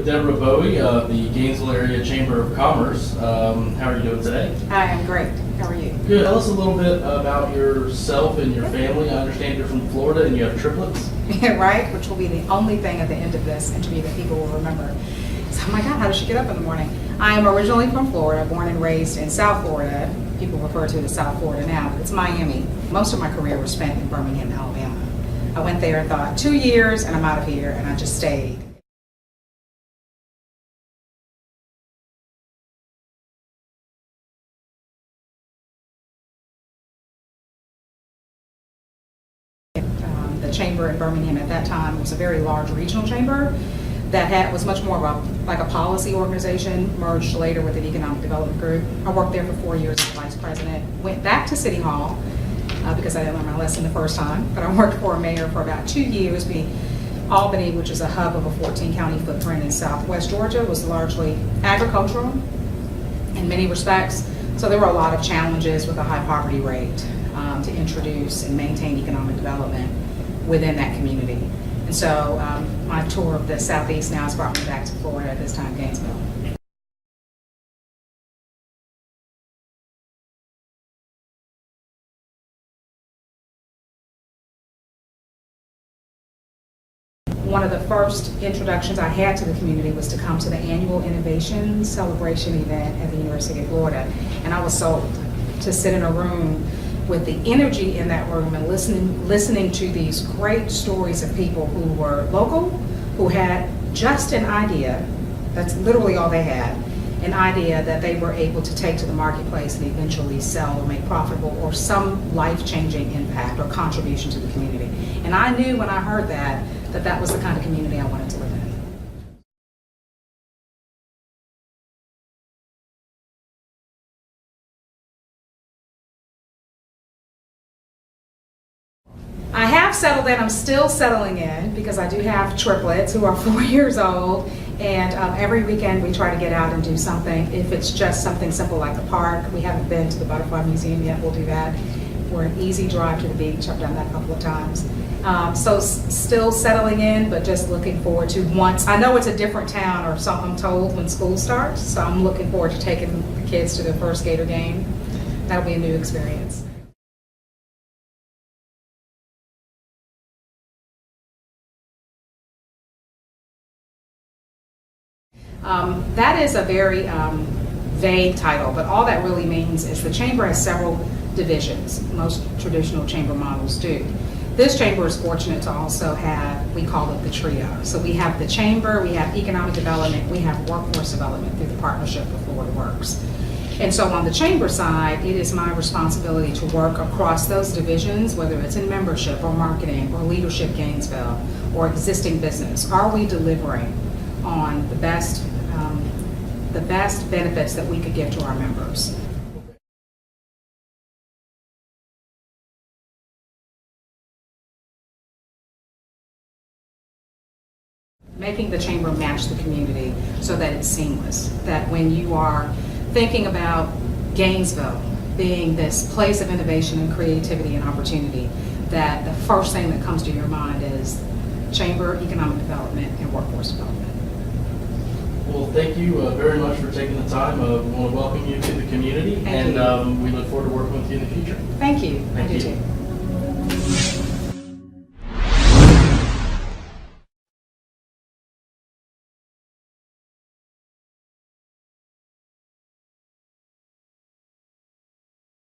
with Deborah Bowie of the Gainesville Area Chamber of Commerce. How are you doing today? Hi, I'm great. How are you? Good. Tell us a little bit about yourself and your family. I understand you're from Florida and you have triplets. Right? Which will be the only thing at the end of this interview that people will remember. So, oh my God, how does she get up in the morning? I am originally from Florida, born and raised in South Florida. People refer to it as South Florida now, but it's Miami. Most of my career was spent in Birmingham, Alabama. I went there and thought 2 years and I'm out of here, and I just stayed. The chamber in Birmingham at that time was a very large regional chamber that was much more of like a policy organization, merged later with an economic development group. I worked there for 4 years as vice president, went back to City Hall because I didn't learn my lesson the first time, but I worked for a mayor for about 2 years. Albany, which is a hub of a 14-county footprint in southwest Georgia, was largely agricultural in many respects. So there were a lot of challenges with a high poverty rate to introduce and maintain economic development within that community. And so my tour of the Southeast now has brought me back to Florida, this time Gainesville. One of the first introductions I had to the community was to come to the annual Innovation Celebration event at the University of Florida. And I was sold to sit in a room with the energy in that room and listening to these great stories of people who were local, who had just an idea, that's literally all they had, an idea that they were able to take to the marketplace and eventually sell or make profitable or some life-changing impact or contribution to the community. And I knew when I heard that that was the kind of community I wanted to live in. I have settled in. I'm still settling in because I do have triplets who are 4 years old, and every weekend we try to get out and do something. If it's just something simple like the park, we haven't been to the Butterfly Museum yet, we'll do that. We're an easy drive to the beach. I've done that a couple of times. So still settling in, but just looking forward to once. I know it's a different town, or something I'm told, when school starts, so I'm looking forward to taking the kids to their first Gator game. That'll be a new experience. That is a very vague title, but all that really means is the chamber has several divisions. Most traditional chamber models do. This chamber is fortunate to also have, we call it the trio. So we have the chamber, we have economic development, we have workforce development through the partnership with Florida Works. And so on the chamber side, it is my responsibility to work across those divisions, whether it's in membership or marketing or leadership Gainesville or existing business. Are we delivering on the best benefits that we could give to our members? Making the chamber match the community so that it's seamless. That when you are thinking about Gainesville being this place of innovation and creativity and opportunity, that the first thing that comes to your mind is chamber, economic development, and workforce development. Well, thank you very much for taking the time. We want to welcome you to the community, Thank you. And we look forward to working with you in the future. Thank you. Thank I do you. too.